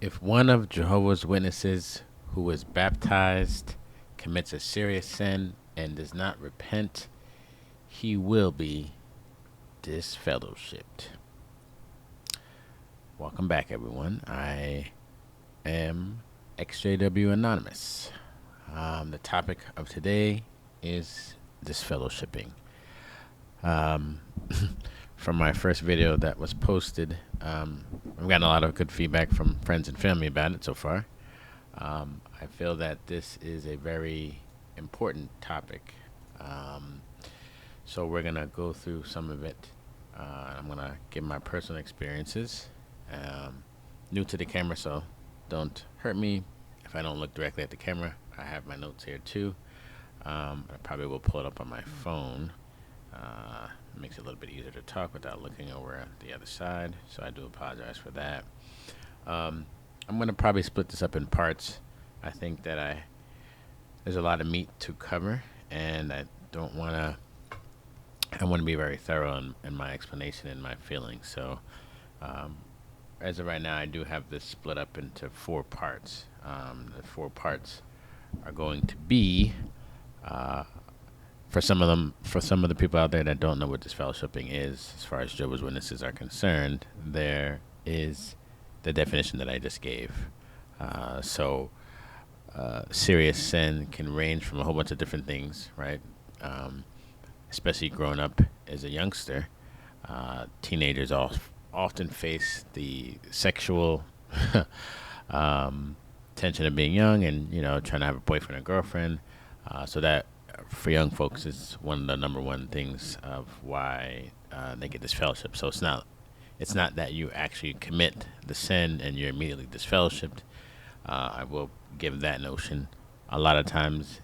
If one of Jehovah's Witnesses who is baptized commits a serious sin and does not repent, he will be disfellowshipped. Welcome back, everyone. I am XJW Anonymous. The topic of today is disfellowshipping. Um, from my first video that was posted, I've gotten a lot of good feedback from friends and family about it so far. I feel that this is a very important topic. Um, so we're going to go through some of it. I'm going to give my personal experiences. Um, New to the camera, so don't hurt me if I don't look directly at the camera. I have my notes here too. I probably will pull it up on my phone. It makes it a little bit easier to talk without looking over the other side, so I do apologize for that. Um, I'm going to probably split this up in parts. I think that there's a lot of meat to cover, and don't want to. I want to be very thorough in my explanation and my feelings. So, um, as of right now, I do have this split up into four parts. The four parts are going to be, uh, for some of the people out there that don't know what disfellowshipping is, as far as Jehovah's Witnesses are concerned, there is the definition that I just gave. Serious sin can range from a whole bunch of different things, right? Um, Especially growing up as a youngster, teenagers often face the sexual um, tension of being young and trying to have a boyfriend or girlfriend. So that for young folks is one of the number one things of why they get disfellowship. So it's not that you actually commit the sin and you're immediately disfellowshipped. I will give that notion. A lot of times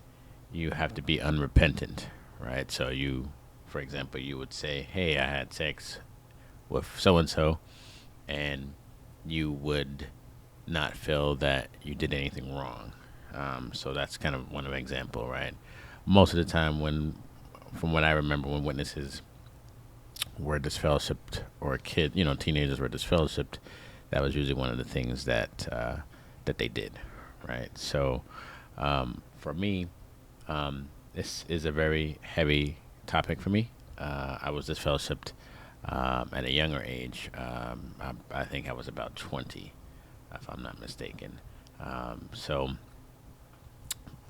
you have to be unrepentant, right? So for example, you would say, "Hey, I had sex with so and so," and you would not feel that you did anything wrong. So that's kind of one of an example, right? Most of the time, from what I remember, when witnesses were disfellowshipped or teenagers were disfellowshipped, that was usually one of the things that they did, right? So for me, this is a very heavy topic for me. I was disfellowshipped at a younger age. I think I was about 20, if I'm not mistaken. So,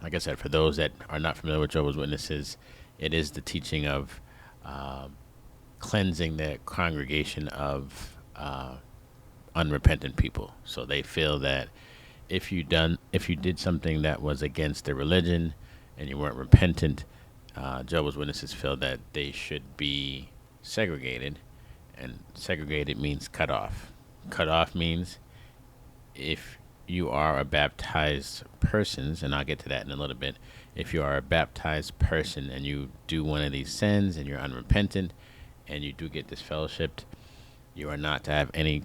like I said, for those that are not familiar with Jehovah's Witnesses, it is the teaching of um, cleansing the congregation of unrepentant people. So they feel that if you did something that was against their religion and you weren't repentant, Jehovah's Witnesses feel that they should be segregated, and segregated means cut off. Cut off means if you are a baptized person, and I'll get to that in a little bit. If you are a baptized person and you do one of these sins and you're unrepentant and you do get disfellowshipped, you are not to have any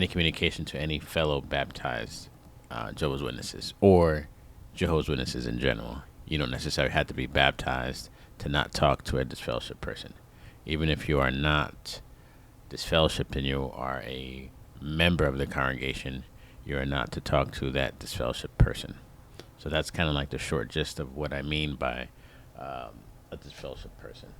communication to any fellow baptized Jehovah's Witnesses or Jehovah's Witnesses in general. You don't necessarily have to be baptized to not talk to a disfellowshipped person. Even if you are not disfellowshipped and you are a member of the congregation, you are not to talk to that disfellowshipped person. So that's kind of like the short gist of what I mean by a disfellowshipped person.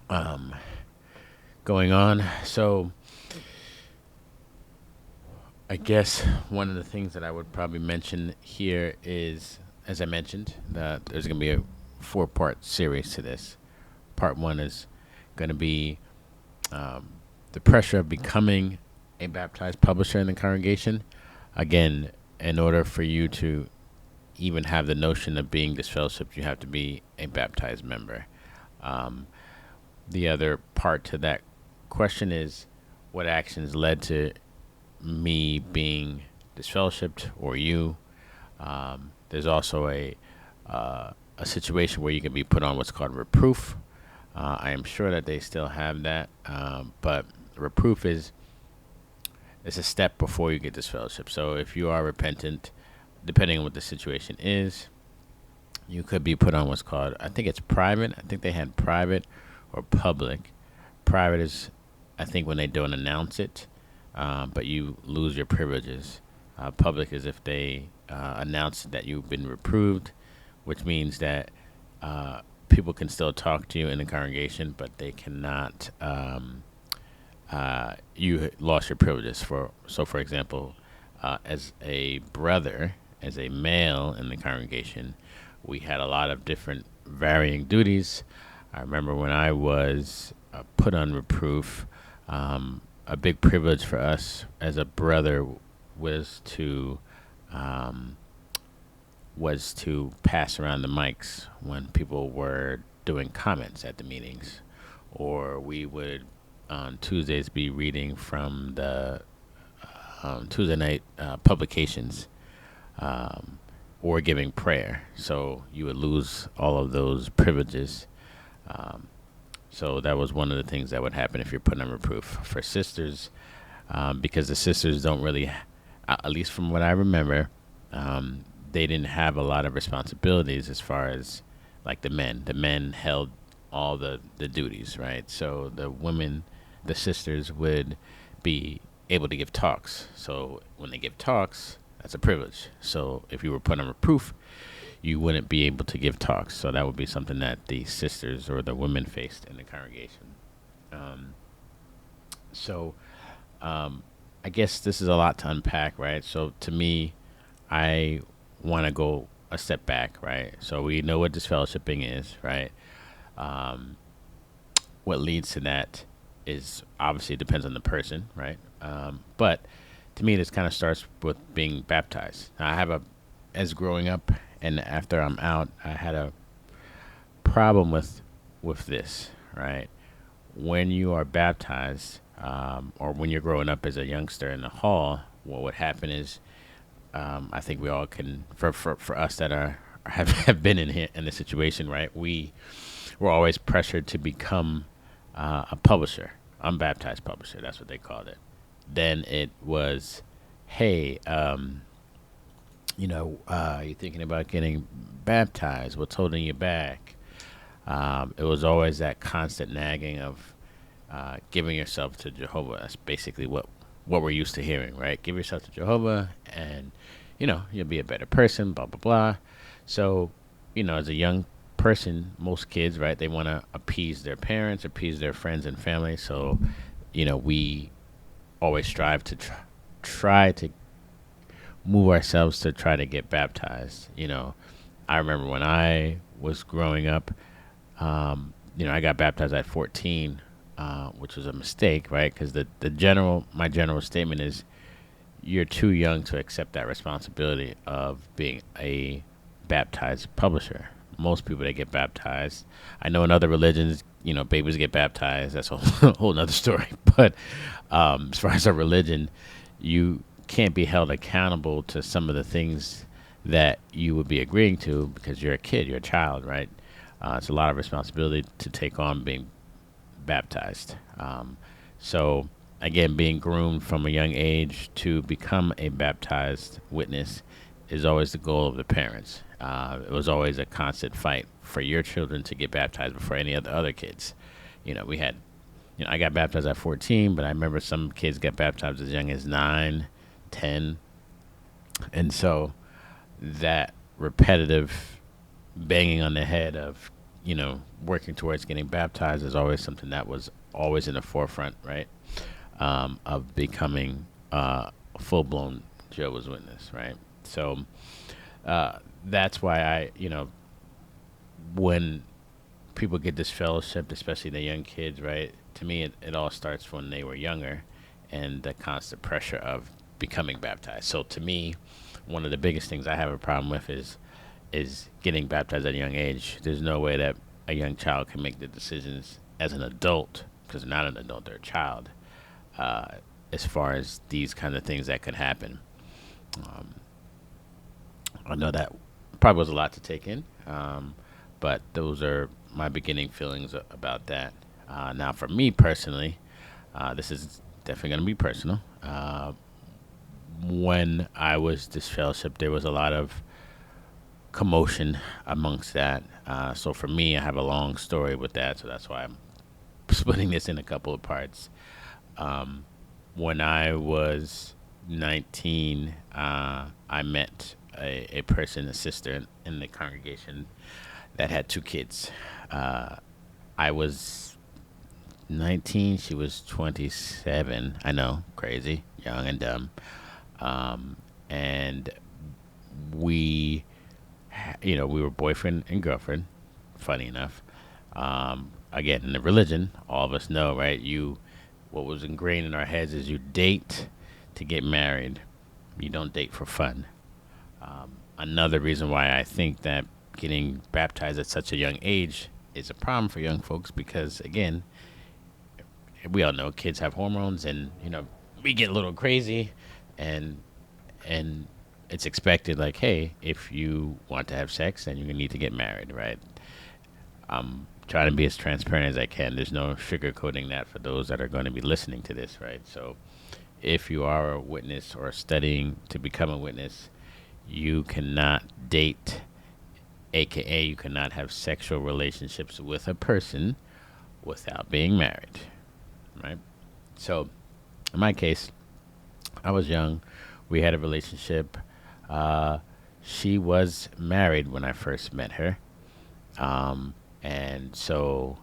going on. So I guess one of the things that I would probably mention here is, as I mentioned, that there's going to be a 4-part series to this. Part one is going to be the pressure of becoming a baptized publisher in the congregation. Again, in order for you to even have the notion of being disfellowshipped, you have to be a baptized member. Um, the other part to that question is what actions led to me being disfellowshipped or you. There's also a situation where you can be put on what's called reproof. I am sure that they still have that, but reproof is it's a step before you get disfellowship. So if you are repentant, depending on what the situation is, you could be put on what's called, I think it's private. I think they had private or public. Private is, I think, when they don't announce it, but you lose your privileges. Public is if they announce that you've been reproved, which means that people can still talk to you in the congregation, but they cannot. You lost your privileges. For example, as a brother, as a male in the congregation, we had a lot of different varying duties. I remember when I was put on reproof, a big privilege for us as a brother was to um, pass around the mics when people were doing comments at the meetings, or we would on Tuesdays be reading from the Tuesday night publications, or giving prayer. So you would lose all of those privileges. Um, so that was one of the things that would happen if you're put on reproof. For sisters, because the sisters don't really, at least from what I remember, they didn't have a lot of responsibilities as far as like the men. The men held all the duties, right? So the women, the sisters would be able to give talks. So when they give talks, that's a privilege. So if you were put on reproof, you wouldn't be able to give talks. So that would be something that the sisters or the women faced in the congregation. Um, so I guess this is a lot to unpack, right? So to me, I want to go a step back, right? So we know what disfellowshipping is, right? Um, what leads to that is obviously depends on the person, right? But to me, this kind of starts with being baptized. Now, as growing up and after I'm out, I had a problem with this, right? When you are baptized, or when you're growing up as a youngster in the hall, what would happen is, I think we all can, for us that have been in here in this situation, right? We were always pressured to become a publisher, unbaptized publisher. That's what they called it. Then it was, hey, you're thinking about getting baptized. What's holding you back? It was always that constant nagging of giving yourself to Jehovah. That's basically what we're used to hearing, right? Give yourself to Jehovah, and you'll be a better person. Blah blah blah. So, as a young person, most kids, right? They want to appease their parents, appease their friends and family. So, we always strive to try to move ourselves to try to get baptized. I remember when I was growing up, I got baptized at 14, which was a mistake, right? Because my general statement is you're too young to accept that responsibility of being a baptized publisher. Most people that get baptized, I know in other religions, babies get baptized. That's a whole nother story. But as far as a religion, you can't be held accountable to some of the things that you would be agreeing to because you're a kid, you're a child, right? It's a lot of responsibility to take on being baptized. So again, being groomed from a young age to become a baptized witness is always the goal of the parents. It was always a constant fight for your children to get baptized before any of the other kids. We had, I got baptized at 14, but I remember some kids got baptized as young as 9, 10. And so that repetitive banging on the head of, working towards getting baptized is always something that was always in the forefront, right? Of becoming a full blown Jehovah's Witness, right? So that's why when people get disfellowshipped, especially the young kids, right? To me, it all starts when they were younger, and the constant pressure of becoming baptized. So to me, one of the biggest things I have a problem with is getting baptized at a young age. There's no way that a young child can make the decisions as an adult, because they're not an adult, they're a child, uh, as far as these kind of things that could happen. Um, I know that probably was a lot to take in, but those are my beginning feelings about that. Now, for me personally, this is definitely going to be personal. When I was disfellowshipped, there was a lot of commotion amongst that. So for me, I have a long story with that, so that's why I'm splitting this in a couple of parts. Um, when I was 19, I met a person, a sister in the congregation that had two kids. Uh, I was 19, she was 27. I know, crazy, young and dumb. Um, and we, we were boyfriend and girlfriend, funny enough. Again, in the religion, all of us know, right? What was ingrained in our heads is you date to get married. You don't date for fun. Another reason why I think that getting baptized at such a young age is a problem for young folks because, again, we all know kids have hormones, and we get a little crazy, and and it's expected like, hey, if you want to have sex, then you need to get married, right? I'm trying to be as transparent as I can. There's no sugarcoating that for those that are going to be listening to this, right? So if you are a witness or studying to become a witness, you cannot date, aka you cannot have sexual relationships with a person without being married, right? So in my case, I was young. We had a relationship. Uh, she was married when I first met her. Um, and so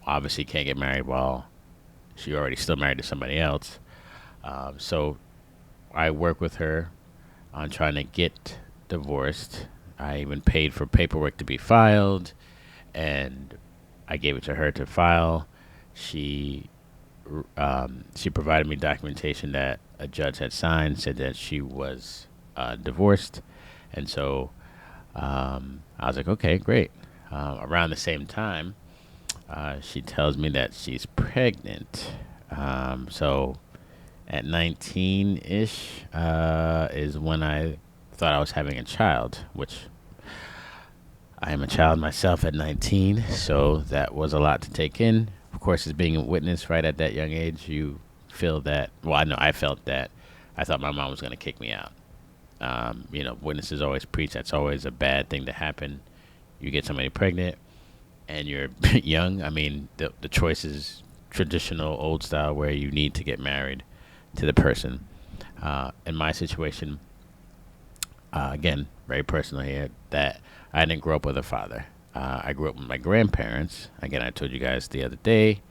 obviously can't get married while she already still married to somebody else. So I worked with her on trying to get divorced. I even paid for paperwork to be filed, and I gave it to her to file. She she provided me documentation that a judge had signed, said that she was divorced, and so I was like, okay, great. Around the same time, she tells me that she's pregnant. So at 19 ish is when I thought I was having a child, which I am a child myself at 19, so that was a lot to take in. Of course, as being a witness right at that young age, you feel that. Well, I know I felt that. I thought my mom was going to kick me out. Witnesses always preach that's always a bad thing to happen. You get somebody pregnant and you're young. I mean, the choice is traditional, old style, where you need to get married to the person. In my situation, again, very personal here, that I didn't grow up with a father. I grew up with my grandparents. Again, I told you guys the other day,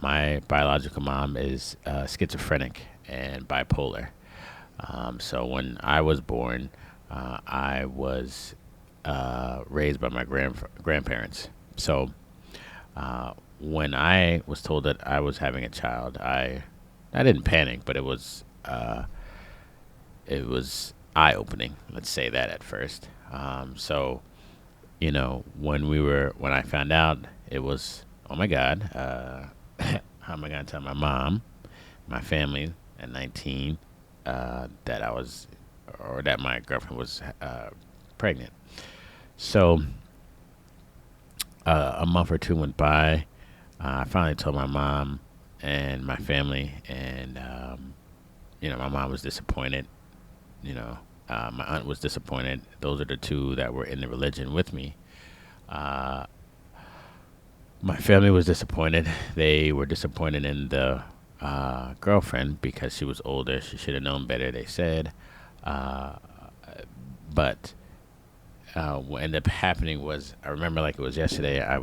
my biological mom is schizophrenic and bipolar. So when I was born, I was raised by my grandparents. So when I was told that I was having a child, I didn't panic, but it was eye opening. Let's say that at first. So when I found out, it was, oh my God, how am I gonna tell my mom, my family at 19, that I was, or that my girlfriend was pregnant. So a month or two went by. I finally told my mom and my family, and my mom was disappointed. My aunt was disappointed. Those are the two that were in the religion with me. Uh, my family was disappointed. They were disappointed in the girlfriend because she was older. She should have known better, they said. Uh, but what ended up happening was, I remember like it was yesterday. I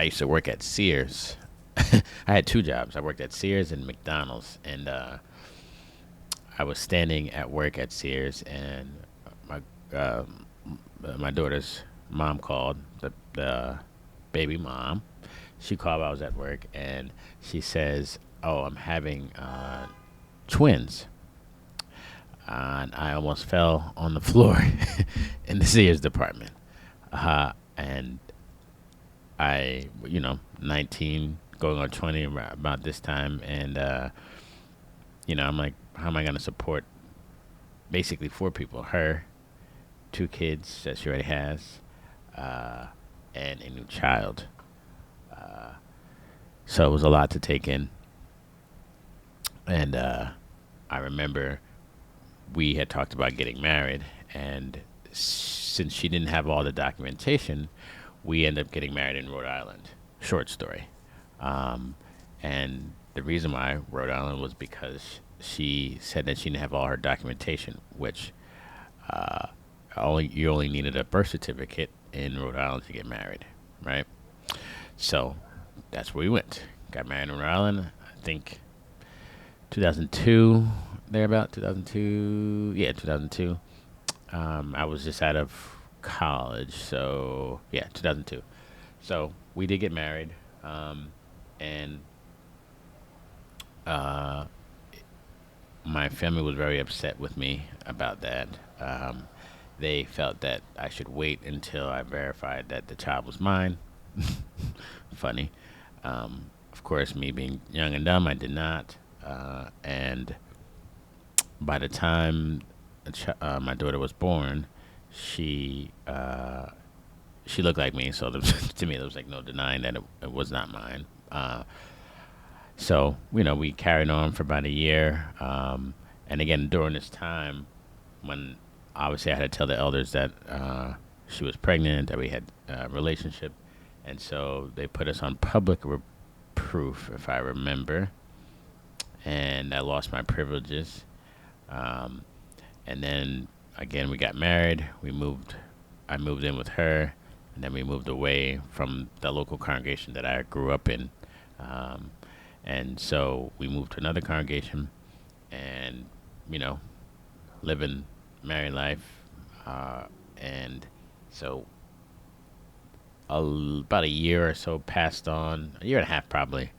used to work at Sears. I had two jobs. I worked at Sears and McDonald's, and I was standing at work at Sears, and my my daughter's mom called, the baby mom. She called while I was at work, and she says, "Oh, I'm having twins." And I almost fell on the floor in the Sears department. And I, 19, going on 20 about this time, and I'm like, how am I going to support basically four people? Her, two kids that she already has, uh, and a new child. So it was a lot to take in, and I remember we had talked about getting married, and since she didn't have all the documentation, we ended up getting married in Rhode Island. Short story. Um, and the reason why Rhode Island was because she said that she didn't have all her documentation, which uh, you only needed a birth certificate in Rhode Island to get married, right? So that's where we went. Got married in Rhode Island. I think 2002, thereabout 2002. Yeah, 2002. I was just out of college, so yeah, 2002. So we did get married, and uh, my family was very upset with me about that. Um, they felt that I should wait until I verified that the child was mine. Funny. Of course, me being young and dumb, I did not. And by the time my daughter was born, she she looked like me. So to me, there was like no denying that it was not mine. So we carried on for about a year, and again during this time, when obviously I had to tell the elders that she was pregnant, that we had a relationship, and so they put us on public reproof, if I remember, and I lost my privileges. Um, and then again, we got married. We moved. I moved in with her, and then we moved away from the local congregation that I grew up in. Um, and so we moved to another congregation, and you know, living married life. And so about a year or so passed on, a year and a half probably.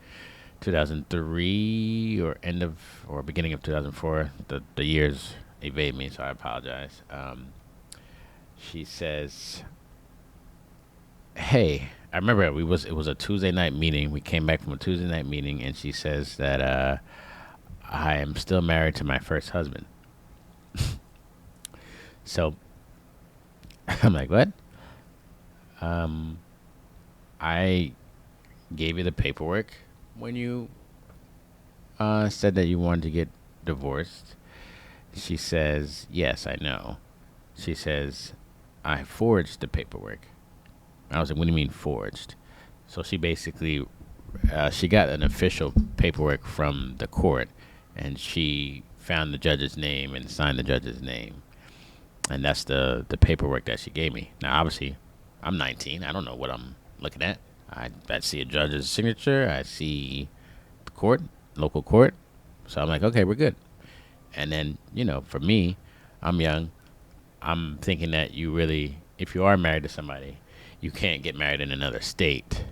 2003 or end of or beginning of 2004. The years evade me, so I apologize. She says, "Hey, I remember it was a Tuesday night meeting. We came back from a Tuesday night meeting, and she says that I am still married to my first husband." So I'm like, "What?" Um, I gave you the paperwork when you said that you wanted to get divorced. She says, "Yes, I know." She says, "I forged the paperwork." I was like, "What do you mean forged?" So she basically, she got an official paperwork from the court, and she found the judge's name and signed the judge's name. And that's the paperwork that she gave me. Now, obviously, I'm 19. I don't know what I'm looking at. I see a judge's signature. I see the court, local court. So I'm like, okay, we're good. And then, for me, I'm young. I'm thinking that you really, if you are married to somebody, you can't get married in another state.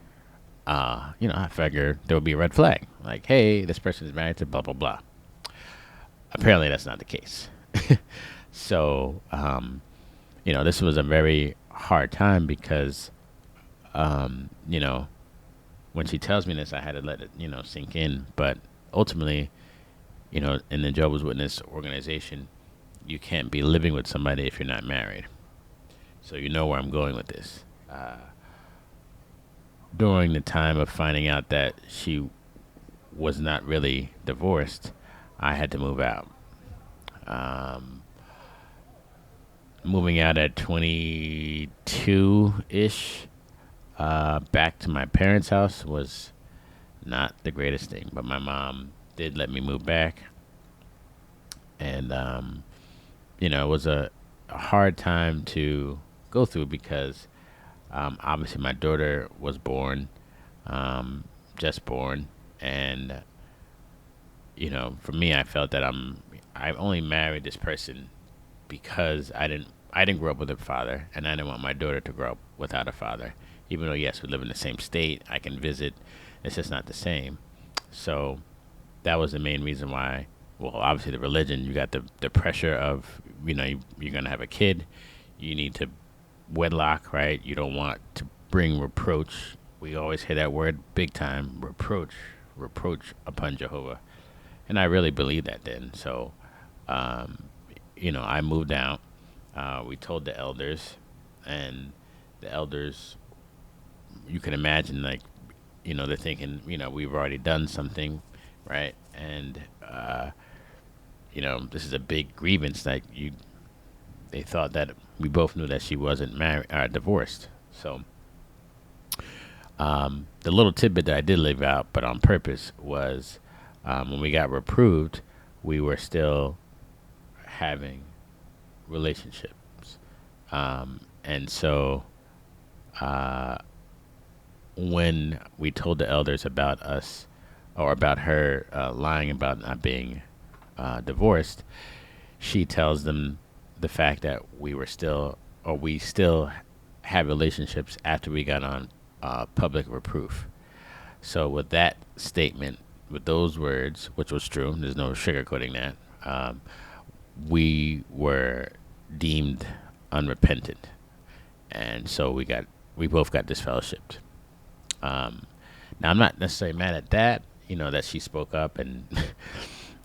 I figure there would be a red flag. Like, hey, this person is married to blah, blah, blah. Apparently, that's not the case. So, this was a very hard time because, when she tells me this, I had to let it, sink in. But ultimately, in the Jehovah's Witness organization, you can't be living with somebody if you're not married. So you know where I'm going with this. During the time of finding out that she was not really divorced, I had to move out. Um, Moving out at 22 ish, back to my parents' house was not the greatest thing, but my mom did let me move back. And, it was a hard time to go through because obviously my daughter was born, just born, and for me, I felt that I only married this person because I didn't grow up with a father, and I didn't want my daughter to grow up without a father. Even though yes, we live in the same state, I can visit. It's just not the same. So that was the main reason why. Well, obviously the religion. You got the pressure of you're gonna have a kid. You need to wedlock, right? You don't want to bring reproach. We always hear that word big time, reproach upon Jehovah, and I really believe that then. So, um, I moved out. We told the elders, and the elders, you can imagine, like, they're thinking, we've already done something, right? And, this is a big grievance. Like, they thought that we both knew that she wasn't married, divorced. So, the little tidbit that I did leave out, but on purpose, was when we got reproved, we were still having relationships. And so when we told the elders about us, or about her lying about not being divorced, she tells them the fact that we still had relationships after we got on public reproof. So with that statement, with those words, which was true, there's no sugarcoating that, we were deemed unrepentant, and so we both got disfellowshipped. Now I'm not necessarily mad at that, that she spoke up and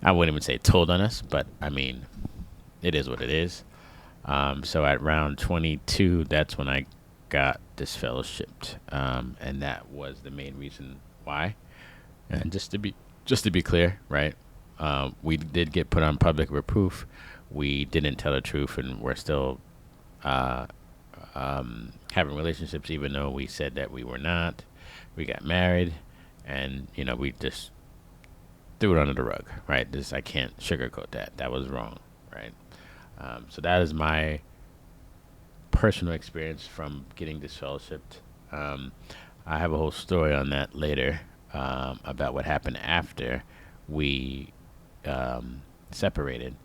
I wouldn't even say told on us, but I mean, it is what it is. So at round 22, that's when I got disfellowshipped, and that was the main reason why. And just to be clear, right? We did get put on public reproof. We didn't tell the truth, and we're still uh, having relationships, even though we said that we were not. We got married, and we just threw it under the rug, right? I can't sugarcoat that. That was wrong, right? So that is my personal experience from getting disfellowshipped. Um, I have a whole story on that later, about what happened after we separated.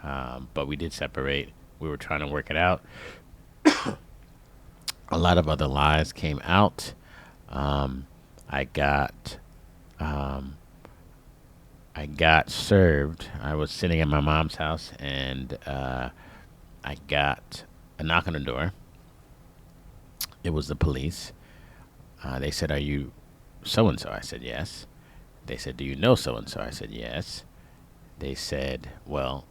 But we did separate. We were trying to work it out. A lot of other lies came out. I got um, I got served. I was sitting at my mom's house, and I got a knock on the door. It was the police. They said, "Are you so and so?" I said, "Yes." They said, "Do you know so and so?" I said, "Yes." They said, "Well,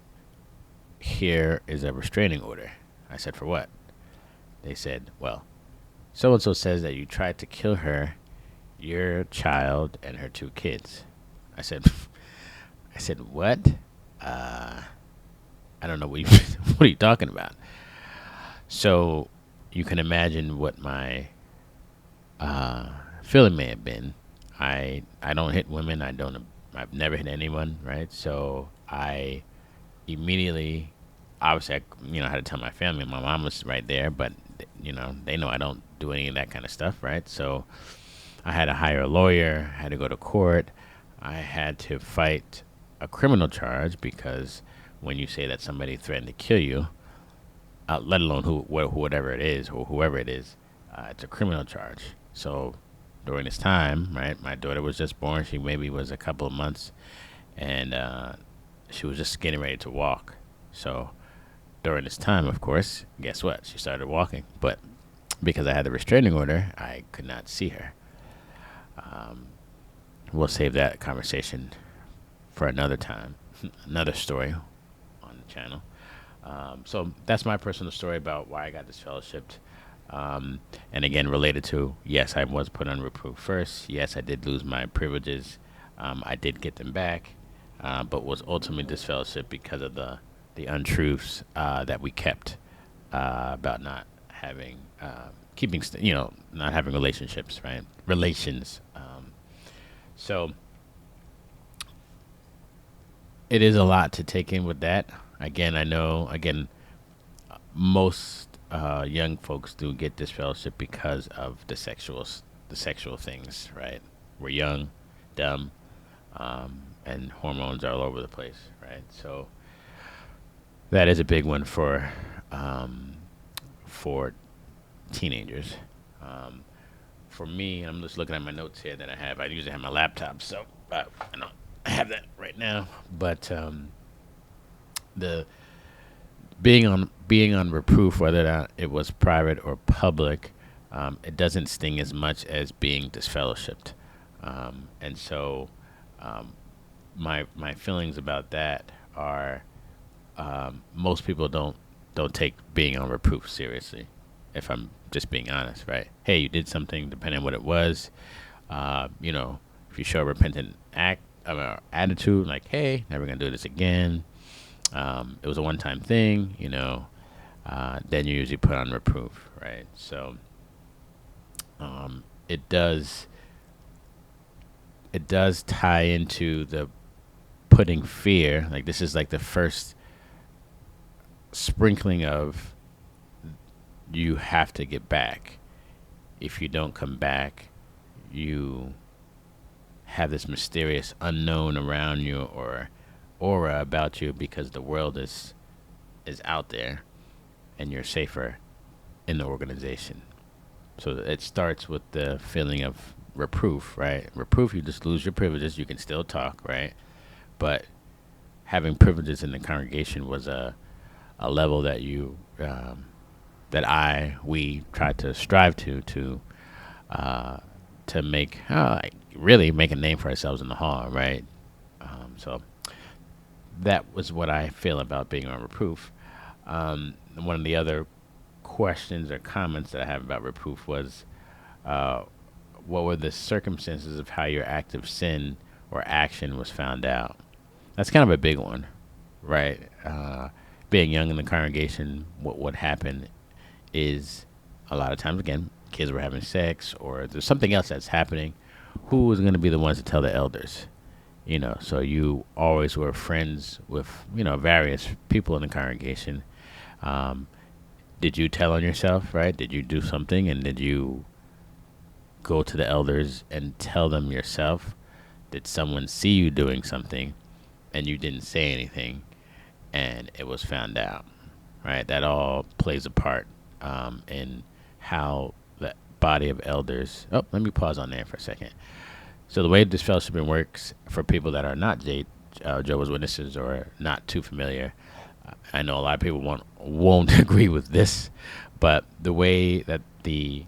here is a restraining order." I said, "For what?" They said, "Well, so and so says that you tried to kill her, your child, and her two kids." I said, I said, "What? Uh, I don't know what you, what are you talking about?" So you can imagine what my feeling may have been. I don't hit women. I've never hit anyone, right? So I immediately, obviously, I had to tell my family. My mom was right there, but they know I don't do any of that kind of stuff, right? So I had to hire a lawyer. I had to go to court. I had to fight a criminal charge because when you say that somebody threatened to kill you, let alone whatever it is or whoever it is, it's a criminal charge. So during this time, right, my daughter was just born. She maybe was a couple of months, and she was just getting ready to walk. So during this time, of course, guess what? She started walking, but because I had the restraining order, I could not see her. Um, we'll save that conversation for another time, another story on the channel. So that's my personal story about why I got disfellowshipped. And again, related to, yes, I was put on reproof first. Yes, I did lose my privileges. I did get them back, but was ultimately disfellowshipped because of the untruths that we kept about not having, not having relationships, right? Relations. So it is a lot to take in with that. Again, I know, most young folks do get disfellowship because of the sexual things, right? We're young, dumb, and hormones are all over the place, right? So that is a big one um, for teenagers. Um, for me, I'm just looking at my notes here that I have. I usually have my laptop, so I don't have that right now. But the being on reproof, whether or not it was private or public, it doesn't sting as much as being disfellowshipped. And so, um, my feelings about that are, most people don't take being on reproof seriously. If I'm just being honest, right? Hey, you did something, depending on what it was. You know, if you show a repentant attitude, like, hey, never gonna do this again. It was a one-time thing, then you usually put on reproof, right? So, it does tie into the putting fear. Like, this is like the first sprinkling of, you have to get back. If you don't come back, you have this mysterious unknown around you, or aura about you, because the world is out there and you're safer in the organization. So it starts with the feeling of reproof, right? Reproof, you just lose your privileges. You can still talk, right? But having privileges in the congregation was a level that we tried to strive uh, to make, really make a name for ourselves in the hall, right? So that was what I feel about being on reproof. One of the other questions or comments that I have about reproof was, uh, what were the circumstances of how your act of sin or action was found out? That's kind of a big one, right? Being young in the congregation, what would happen is, a lot of times, again, kids were having sex, or there's something else that's happening. Who was going to be the ones to tell the elders? So you always were friends with, various people in the congregation. Um, did you tell on yourself, right? Did you do something, and did you go to the elders and tell them yourself? Did someone see you doing something and you didn't say anything, and it was found out, right? That all plays a part, in how the body of elders. Oh, let me pause on there for a second. So the way disfellowshipping works, for people that are not Jehovah's Witnesses, or not too familiar, I know a lot of people won't agree with this, but the way that the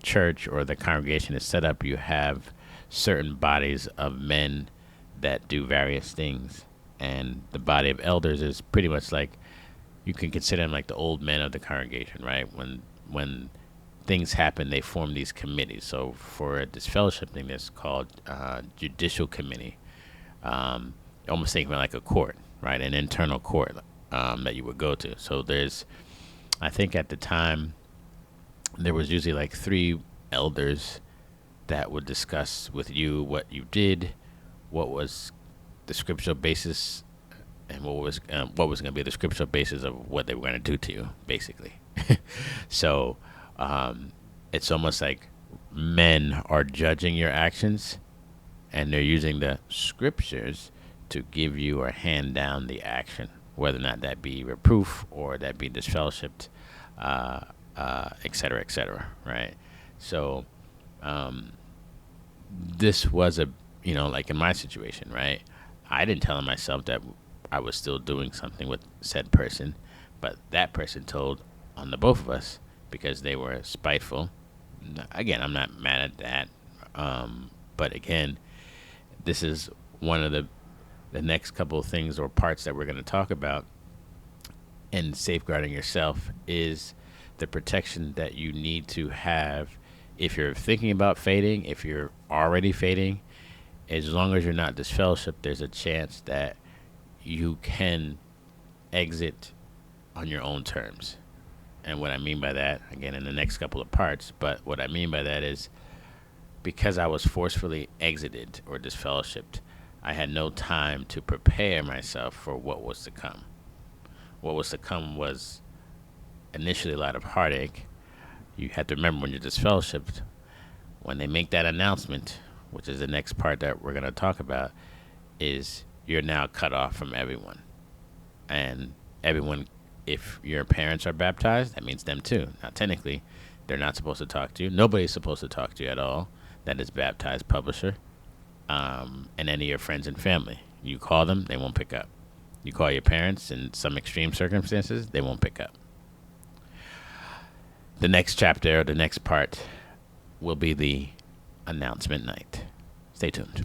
church or the congregation is set up, you have certain bodies of men that do various things, and the body of elders is pretty much like, you can consider them like the old men of the congregation, right? When things happen, they form these committees. So for a disfellowshipping, it's called judicial committee. Almost think of it like a court, right? An internal court, that you would go to. So I think at the time, there was usually like three elders that would discuss with you what you did, what was the scriptural basis, and what was going to be the scriptural basis of what they were going to do to you, basically. So, it's almost like men are judging your actions, and they're using the scriptures to give you or hand down the action, whether or not that be reproof or that be disfellowshipped, et cetera, et cetera, right? So, this was like in my situation, right? I didn't tell myself that I was still doing something with said person, but that person told on the both of us, because they were spiteful. Again, I'm not mad at that. But again, this is one of the next couple of things or parts that we're going to talk about in safeguarding yourself, is the protection that you need to have if you're thinking about fading, if you're already fading. As long as you're not disfellowshipped, there's a chance that you can exit on your own terms. And what I mean by that, again, in the next couple of parts, but what I mean by that is, because I was forcefully exited or disfellowshipped, I had no time to prepare myself for what was to come. What was to come was initially a lot of heartache. You have to remember when you're disfellowshipped, when they make that announcement, which is the next part that we're going to talk about, is you're now cut off from everyone. And everyone, if your parents are baptized, that means them too. Now, technically, they're not supposed to talk to you. Nobody's supposed to talk to you at all. That is baptized publisher, and any of your friends and family. You call them, they won't pick up. You call your parents in some extreme circumstances, they won't pick up. The next chapter, the next part, will be the announcement night. Stay tuned.